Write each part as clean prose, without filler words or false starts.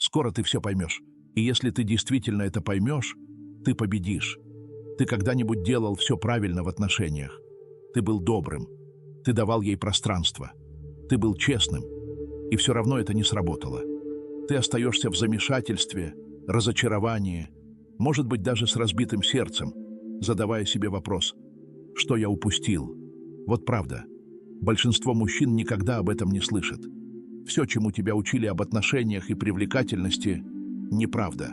Скоро ты все поймешь. И если ты действительно это поймешь, ты победишь. Ты когда-нибудь делал все правильно в отношениях. Ты был добрым. Ты давал ей пространство. Ты был честным. И все равно это не сработало. Ты остаешься в замешательстве, разочаровании, может быть, даже с разбитым сердцем, задавая себе вопрос: что я упустил? Вот правда. Большинство мужчин никогда об этом не слышат. Все, чему тебя учили об отношениях и привлекательности, неправда.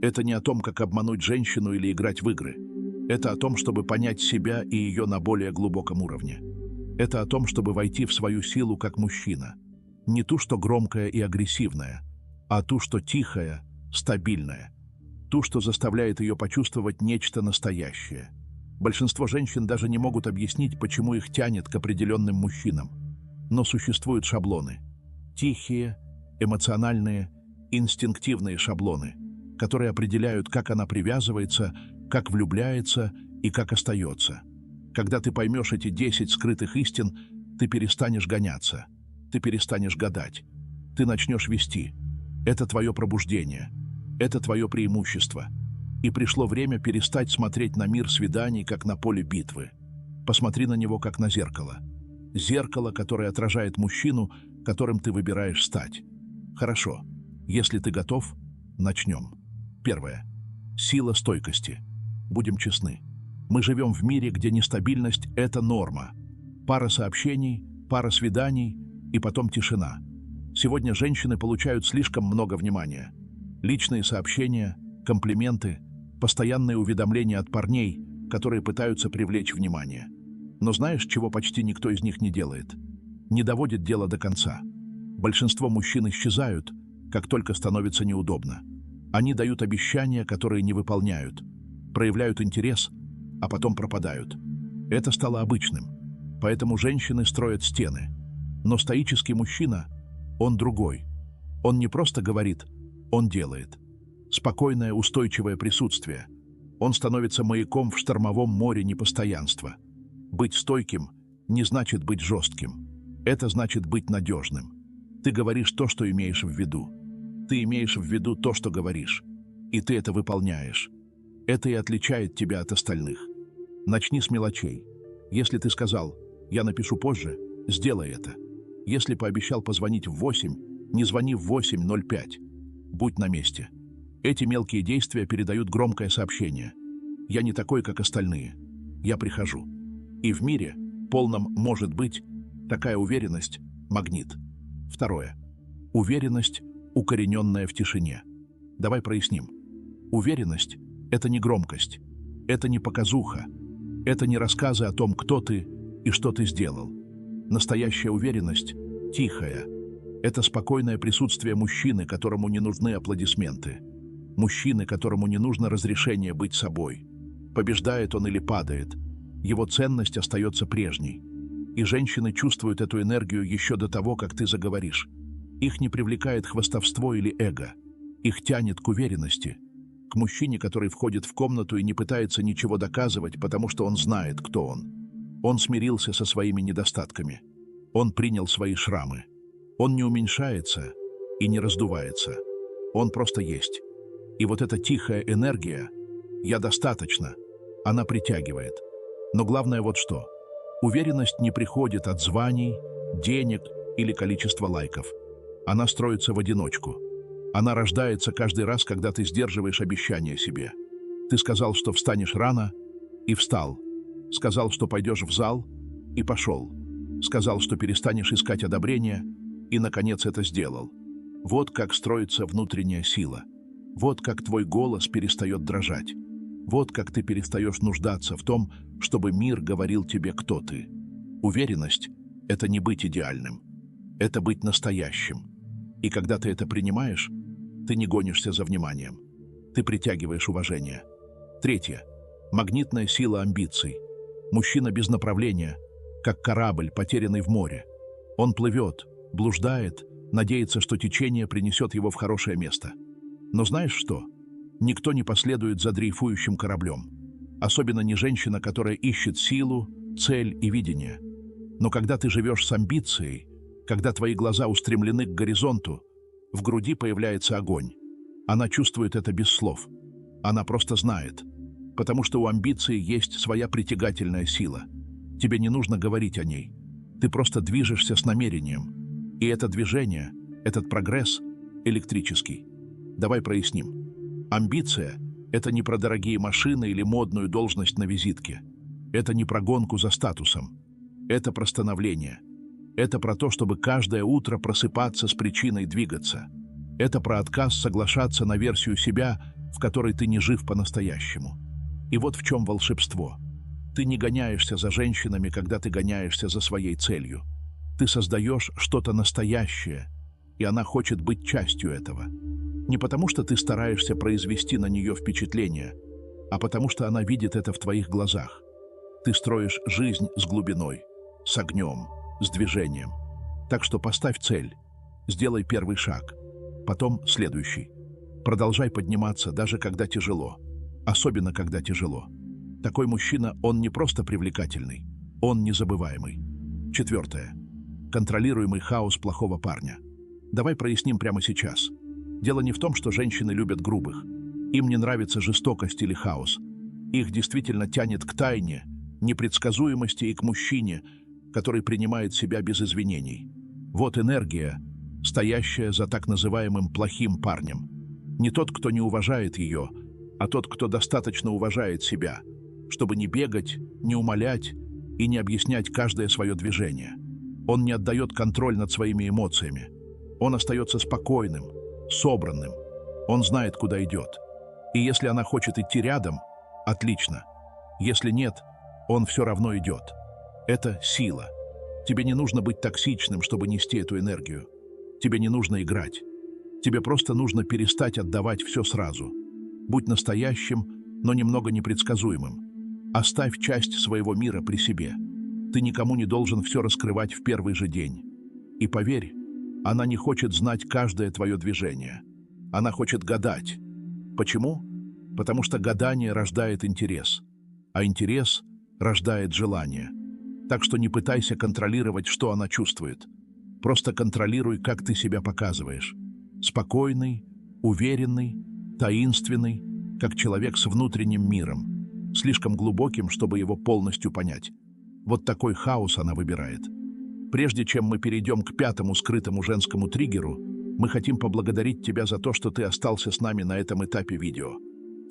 Это не о том, как обмануть женщину или играть в игры. Это о том, чтобы понять себя и ее на более глубоком уровне. Это о том, чтобы войти в свою силу как мужчина. Не ту, что громкая и агрессивная, а ту, что тихая, стабильная. Ту, что заставляет ее почувствовать нечто настоящее. Большинство женщин даже не могут объяснить, почему их тянет к определенным мужчинам. Но существуют шаблоны. Тихие, эмоциональные, инстинктивные шаблоны, которые определяют, как она привязывается, как влюбляется и как остается. Когда ты поймешь эти 10 скрытых истин, ты перестанешь гоняться, ты перестанешь гадать, ты начнешь вести. Это твое пробуждение, это твое преимущество. И пришло время перестать смотреть на мир свиданий, как на поле битвы. Посмотри на него, как на зеркало. Зеркало, которое отражает мужчину, которым ты выбираешь стать. Хорошо. Если ты готов, начнем. Первое. Сила стойкости. Будем честны. Мы живем в мире, где нестабильность – это норма. Пара сообщений, пара свиданий и потом тишина. Сегодня женщины получают слишком много внимания. Личные сообщения, комплименты, постоянные уведомления от парней, которые пытаются привлечь внимание. Но знаешь, чего почти никто из них не делает? Не доводит дело до конца. Большинство мужчин исчезают, как только становится неудобно. Они дают обещания, которые не выполняют, проявляют интерес, а потом пропадают. Это стало обычным, поэтому женщины строят стены. Но стоический мужчина, он другой. Он не просто говорит, он делает. Спокойное, устойчивое присутствие. Он становится маяком в штормовом море непостоянства. Быть стойким не значит быть жестким. Это значит быть надежным. Ты говоришь то, что имеешь в виду. Ты имеешь в виду то, что говоришь. И ты это выполняешь. Это и отличает тебя от остальных. Начни с мелочей. Если ты сказал «я напишу позже», сделай это. Если пообещал позвонить в 8, не звони в 8:05. Будь на месте. Эти мелкие действия передают громкое сообщение. Я не такой, как остальные. Я прихожу. И в мире, полном «может быть», такая уверенность – магнит. Второе. Уверенность, укорененная в тишине. Давай проясним. Уверенность – это не громкость, это не показуха, это не рассказы о том, кто ты и что ты сделал. Настоящая уверенность – тихая. Это спокойное присутствие мужчины, которому не нужны аплодисменты. Мужчины, которому не нужно разрешение быть собой. Побеждает он или падает, его ценность остается прежней. И женщины чувствуют эту энергию еще до того, как ты заговоришь. Их не привлекает хвастовство или эго. Их тянет к уверенности. К мужчине, который входит в комнату и не пытается ничего доказывать, потому что он знает, кто он. Он смирился со своими недостатками. Он принял свои шрамы. Он не уменьшается и не раздувается. Он просто есть. И вот эта тихая энергия «я достаточно», она притягивает. Но главное вот что. Уверенность не приходит от званий, денег или количества лайков. Она строится в одиночку. Она рождается каждый раз, когда ты сдерживаешь обещание себе. Ты сказал, что встанешь рано, и встал. Сказал, что пойдешь в зал, и пошел. Сказал, что перестанешь искать одобрения, и, наконец, это сделал. Вот как строится внутренняя сила. Вот как твой голос перестает дрожать. Вот как ты перестаешь нуждаться в том, чтобы мир говорил тебе, кто ты. Уверенность – это не быть идеальным. Это быть настоящим. И когда ты это принимаешь, ты не гонишься за вниманием. Ты притягиваешь уважение. Третье. Магнитная сила амбиций. Мужчина без направления, как корабль, потерянный в море. Он плывет, блуждает, надеется, что течение принесет его в хорошее место. Но знаешь что? Никто не последует за дрейфующим кораблем. Особенно не женщина, которая ищет силу, цель и видение. Но когда ты живешь с амбицией, когда твои глаза устремлены к горизонту, В груди появляется огонь. Она чувствует это без слов. Она просто знает. Потому что у амбиции есть своя притягательная сила. Тебе не нужно говорить о ней. Ты просто движешься с намерением. И это движение, этот прогресс электрический. Давай проясним. Амбиция — это не про дорогие машины или модную должность на визитке. Это не про гонку за статусом. Это про становление. Это про то, чтобы каждое утро просыпаться с причиной двигаться. Это про отказ соглашаться на версию себя, в которой ты не жив по-настоящему. И вот в чем волшебство. Ты не гоняешься за женщинами, когда ты гоняешься за своей целью. Ты создаешь что-то настоящее, и она хочет быть частью этого. Не потому, что ты стараешься произвести на нее впечатление, а потому, что она видит это в твоих глазах. Ты строишь жизнь с глубиной, с огнем, с движением. Так что поставь цель, сделай первый шаг, потом следующий. Продолжай подниматься, даже когда тяжело. Особенно, когда тяжело. Такой мужчина, он не просто привлекательный, он незабываемый. 4. Контролируемый хаос плохого парня. Давай проясним прямо сейчас. Дело не в том, что женщины любят грубых. Им не нравится жестокость или хаос. Их действительно тянет к тайне, непредсказуемости и к мужчине, который принимает себя без извинений. Вот энергия, стоящая за так называемым плохим парнем. Не тот, кто не уважает ее, а тот, кто достаточно уважает себя, чтобы не бегать, не умолять и не объяснять каждое свое движение. Он не отдает контроль над своими эмоциями. Он остается спокойным, собранным. Он знает, куда идет. И если она хочет идти рядом, отлично. Если нет, он все равно идет. Это сила. Тебе не нужно быть токсичным, чтобы нести эту энергию. Тебе не нужно играть. Тебе просто нужно перестать отдавать все сразу. Будь настоящим, но немного непредсказуемым. Оставь часть своего мира при себе. Ты никому не должен все раскрывать в первый же день. И поверь, она не хочет знать каждое твое движение. Она хочет гадать. Почему? Потому что гадание рождает интерес. А интерес рождает желание. Так что не пытайся контролировать, что она чувствует. Просто контролируй, как ты себя показываешь. Спокойный, уверенный, таинственный, как человек с внутренним миром, слишком глубоким, чтобы его полностью понять. Вот такой хаос она выбирает. Прежде чем мы перейдем к 5-му скрытому женскому триггеру, мы хотим поблагодарить тебя за то, что ты остался с нами на этом этапе видео.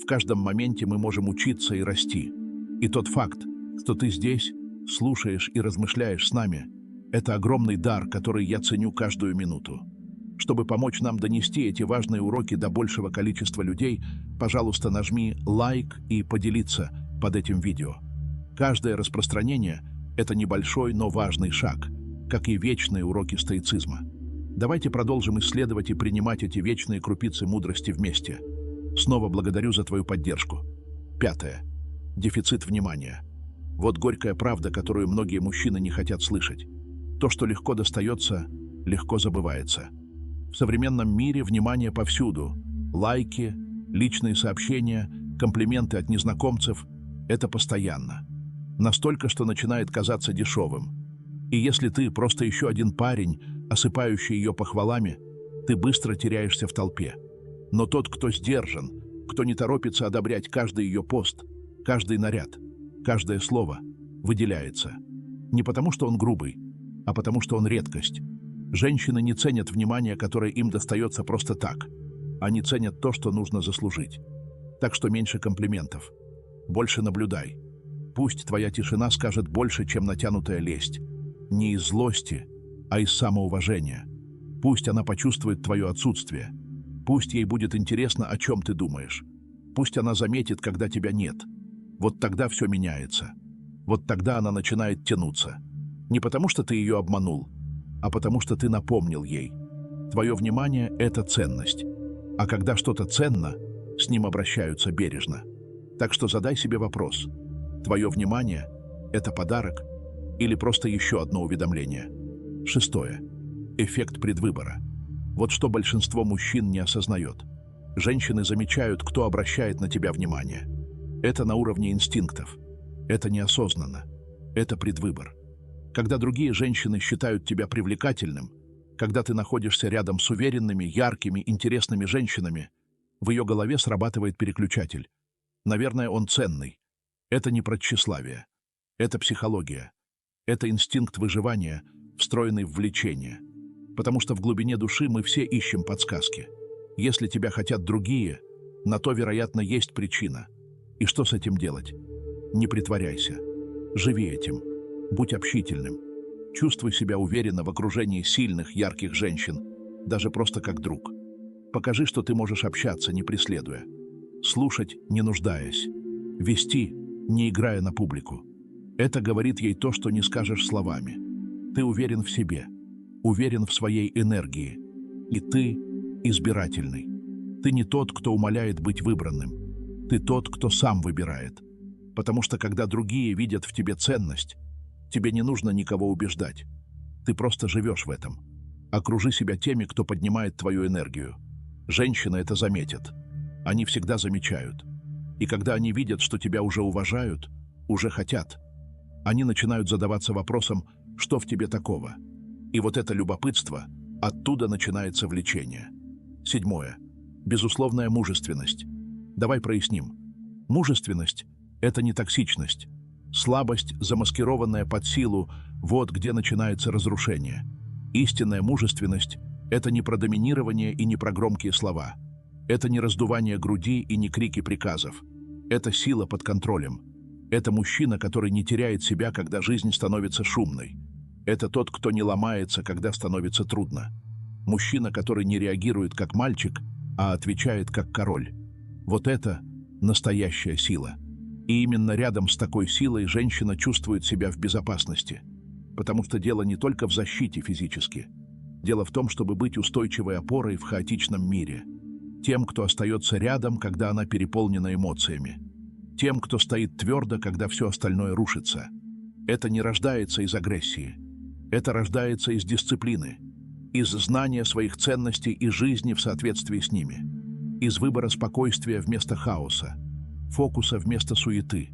В каждом моменте мы можем учиться и расти. И тот факт, что ты здесь, слушаешь и размышляешь с нами, это огромный дар, который я ценю каждую минуту. Чтобы помочь нам донести эти важные уроки до большего количества людей, пожалуйста, нажми лайк и поделиться под этим видео. Каждое распространение – это небольшой, но важный шаг, как и вечные уроки стоицизма. Давайте продолжим исследовать и принимать эти вечные крупицы мудрости вместе. Снова благодарю за твою поддержку. 5. Дефицит внимания. Вот горькая правда, которую многие мужчины не хотят слышать. То, что легко достается, легко забывается. В современном мире внимание повсюду. Лайки, личные сообщения, комплименты от незнакомцев – это постоянно. Настолько, что начинает казаться дешевым. И если ты просто еще один парень, осыпающий ее похвалами, ты быстро теряешься в толпе. Но тот, кто сдержан, кто не торопится одобрять каждый ее пост, каждый наряд, каждое слово, выделяется. Не потому, что он грубый, а потому, что он редкость. Женщины не ценят внимание, которое им достается просто так. Они ценят то, что нужно заслужить. Так что меньше комплиментов. Больше наблюдай. Пусть твоя тишина скажет больше, чем натянутая лесть. Не из злости, а из самоуважения. Пусть она почувствует твое отсутствие. Пусть ей будет интересно, о чем ты думаешь. Пусть она заметит, когда тебя нет. Вот тогда все меняется. Вот тогда она начинает тянуться. Не потому, что ты ее обманул, а потому что ты напомнил ей. Твое внимание – это ценность. А когда что-то ценно, с ним обращаются бережно. Так что задай себе вопрос. Твое внимание – это подарок или просто еще одно уведомление? 6. Эффект предвыбора. Вот что большинство мужчин не осознает. Женщины замечают, кто обращает на тебя внимание. Это на уровне инстинктов. Это неосознанно. Это предвыбор. Когда другие женщины считают тебя привлекательным, Когда ты находишься рядом с уверенными, яркими, интересными женщинами, в ее голове срабатывает переключатель. Наверное, он ценный. Это не про тщеславие. Это психология. Это инстинкт выживания, встроенный в влечение. Потому что в глубине души мы все ищем подсказки. Если тебя хотят другие, на то, вероятно, есть причина. И что с этим делать? Не притворяйся. Живи этим. Будь общительным. Чувствуй себя уверенно в окружении сильных, ярких женщин, даже просто как друг. Покажи, что ты можешь общаться, не преследуя. Слушать, не нуждаясь. Вести, не играя на публику. Это говорит ей то, что не скажешь словами. Ты уверен в себе, уверен в своей энергии. И ты избирательный. Ты не тот, кто умоляет быть выбранным. Ты тот, кто сам выбирает. Потому что когда другие видят в тебе ценность, тебе не нужно никого убеждать. Ты просто живешь в этом. Окружи себя теми, кто поднимает твою энергию. Женщины это заметят. Они всегда замечают. И когда они видят, что тебя уже уважают, уже хотят, они начинают задаваться вопросом, что в тебе такого. И вот это любопытство, оттуда начинается влечение. 7. Безусловная мужественность. Давай проясним. Мужественность – это не токсичность. Слабость, замаскированная под силу, вот где начинается разрушение. Истинная мужественность – это не про доминирование и не про громкие слова. Это не раздувание груди и не крики приказов. Это сила под контролем. Это мужчина, который не теряет себя, когда жизнь становится шумной. Это тот, кто не ломается, когда становится трудно. Мужчина, который не реагирует как мальчик, а отвечает как король. Вот это настоящая сила. И именно рядом с такой силой женщина чувствует себя в безопасности. Потому что дело не только в защите физически. Дело в том, чтобы быть устойчивой опорой в хаотичном мире. Тем, кто остается рядом, когда она переполнена эмоциями. Тем, кто стоит твердо, когда все остальное рушится. Это не рождается из агрессии. Это рождается из дисциплины, из знания своих ценностей и жизни в соответствии с ними, из выбора спокойствия вместо хаоса, фокуса вместо суеты,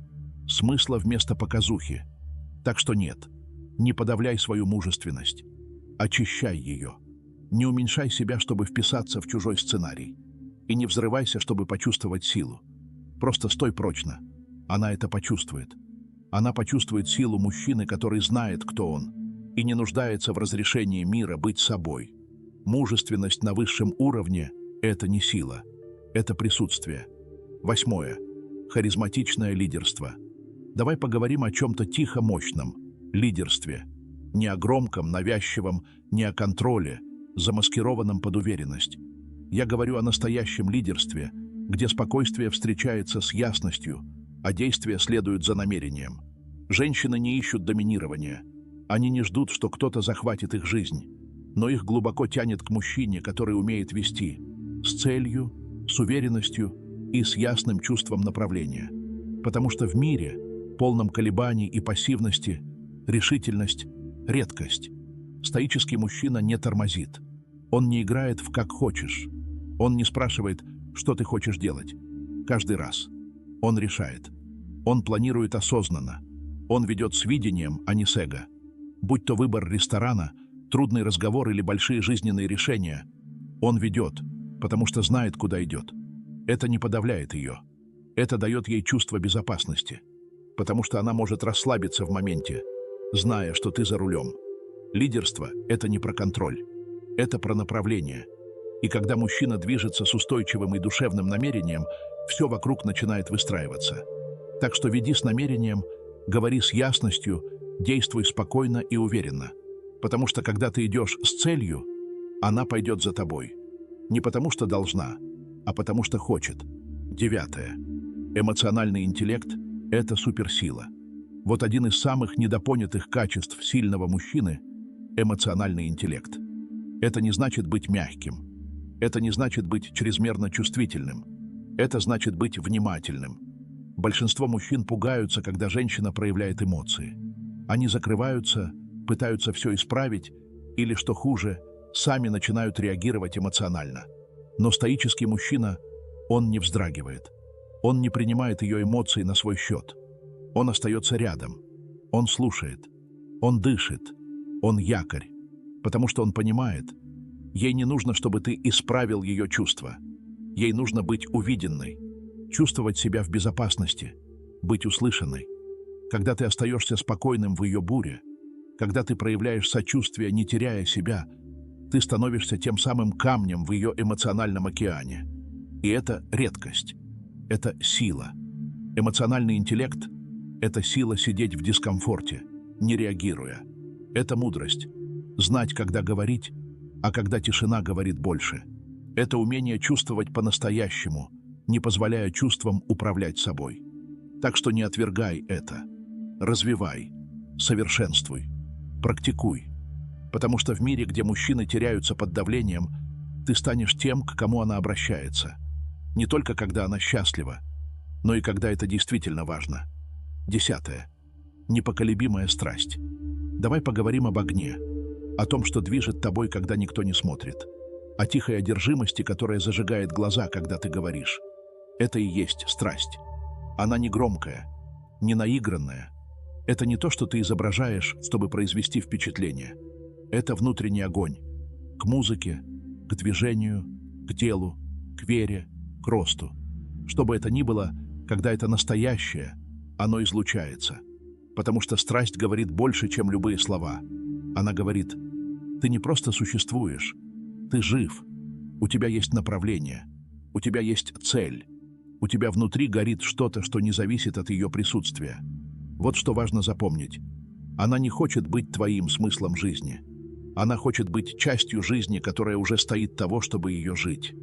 смысла вместо показухи. Так что нет, не подавляй свою мужественность, очищай ее. Не уменьшай себя, чтобы вписаться в чужой сценарий. И не взрывайся, чтобы почувствовать силу. Просто стой прочно. Она это почувствует. Она почувствует силу мужчины, который знает, кто он, и не нуждается в разрешении мира быть собой. Мужественность на высшем уровне – это не сила, это присутствие. 8. Харизматичное лидерство. Давай поговорим о чем-то тихо мощном – лидерстве. Не о громком, навязчивом, не о контроле, замаскированном под уверенность. Я говорю о настоящем лидерстве, где спокойствие встречается с ясностью, а действия следуют за намерением. Женщины не ищут доминирования. Они не ждут, что кто-то захватит их жизнь, но их глубоко тянет к мужчине, который умеет вести, с целью, с уверенностью и с ясным чувством направления. Потому что в мире, полном колебаний и пассивности, решительность – редкость. Стоический мужчина не тормозит. Он не играет в «как хочешь». Он не спрашивает, что ты хочешь делать. Каждый раз. Он решает. Он планирует осознанно. Он ведет с видением, а не с эго. Будь то выбор ресторана, трудный разговор или большие жизненные решения, он ведет, потому что знает, куда идет. Это не подавляет ее. Это дает ей чувство безопасности, потому что она может расслабиться в моменте, зная, что ты за рулем. Лидерство – это не про контроль. Это про направление. И когда мужчина движется с устойчивым и душевным намерением, все вокруг начинает выстраиваться. Так что веди с намерением, говори с ясностью, действуй спокойно и уверенно. Потому что когда ты идешь с целью, она пойдет за тобой. Не потому что должна, а потому что хочет. 9. Эмоциональный интеллект – это суперсила. Вот один из самых недопонятых качеств сильного мужчины – эмоциональный интеллект. Это не значит быть мягким. Это не значит быть чрезмерно чувствительным. Это значит быть внимательным. Большинство мужчин пугаются, когда женщина проявляет эмоции. Они закрываются, пытаются все исправить, или, что хуже, сами начинают реагировать эмоционально. Но стоический мужчина, он не вздрагивает. Он не принимает ее эмоции на свой счет. Он остается рядом. Он слушает. Он дышит. Он якорь. Потому что он понимает, ей не нужно, чтобы ты исправил ее чувства. Ей нужно быть увиденной, чувствовать себя в безопасности, быть услышанной. Когда ты остаешься спокойным в ее буре, когда ты проявляешь сочувствие, не теряя себя, ты становишься тем самым камнем в ее эмоциональном океане. И это редкость, это сила. Эмоциональный интеллект — это сила сидеть в дискомфорте, не реагируя. Это мудрость — знать, когда говорить, а когда тишина говорит больше. Это умение чувствовать по-настоящему, не позволяя чувствам управлять собой. Так что не отвергай это. Развивай, совершенствуй, практикуй. Потому что в мире, где мужчины теряются под давлением, ты станешь тем, к кому она обращается. Не только когда она счастлива, но и когда это действительно важно. 10. Непоколебимая страсть. Давай поговорим об огне, о том, что движет тобой, когда никто не смотрит, о тихой одержимости, которая зажигает глаза, когда ты говоришь. Это и есть страсть. Она не громкая, не наигранная. Это не то, что ты изображаешь, чтобы произвести впечатление. Это внутренний огонь. К музыке, к движению, к делу, к вере, к росту. Что бы это ни было, когда это настоящее, оно излучается. Потому что страсть говорит больше, чем любые слова. Она говорит: ты не просто существуешь, ты жив. У тебя есть направление, у тебя есть цель. У тебя внутри горит что-то, что не зависит от ее присутствия. Вот что важно запомнить. Она не хочет быть твоим смыслом жизни. Она хочет быть частью жизни, которая уже стоит того, чтобы ее жить.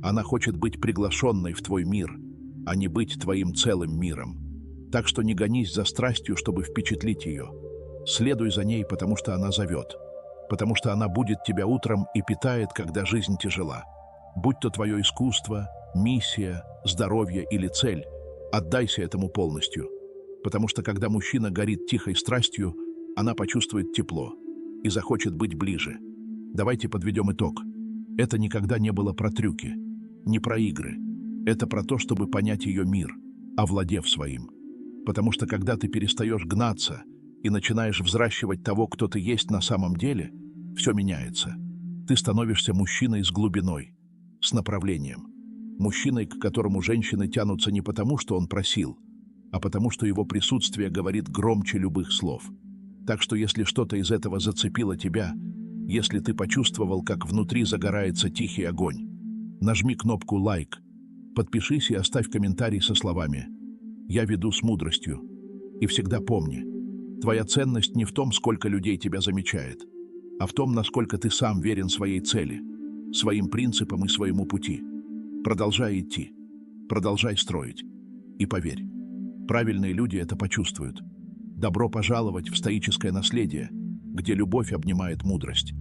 Она хочет быть приглашенной в твой мир, а не быть твоим целым миром. Так что не гонись за страстью, чтобы впечатлить ее. Следуй за ней, потому что она зовет. Потому что она будет тебя утром и питает, когда жизнь тяжела. Будь то твое искусство, миссия, здоровье или цель, отдайся этому полностью. Потому что когда мужчина горит тихой страстью, она почувствует тепло и захочет быть ближе. Давайте подведем итог. Это никогда не было про трюки, не про игры. Это про то, чтобы понять ее мир, овладев своим. Потому что когда ты перестаешь гнаться и начинаешь взращивать того, кто ты есть на самом деле, все меняется. Ты становишься мужчиной с глубиной, с направлением. Мужчиной, к которому женщины тянутся не потому, что он просил, а потому, что его присутствие говорит громче любых слов. Так что если что-то из этого зацепило тебя, если ты почувствовал, как внутри загорается тихий огонь, нажми кнопку «Лайк», подпишись и оставь комментарий со словами «Я веду с мудростью». И всегда помни, твоя ценность не в том, сколько людей тебя замечает, а в том, насколько ты сам верен своей цели, своим принципам и своему пути. Продолжай идти, продолжай строить. И поверь, правильные люди это почувствуют. Добро пожаловать в стоическое наследие, где любовь обнимает мудрость.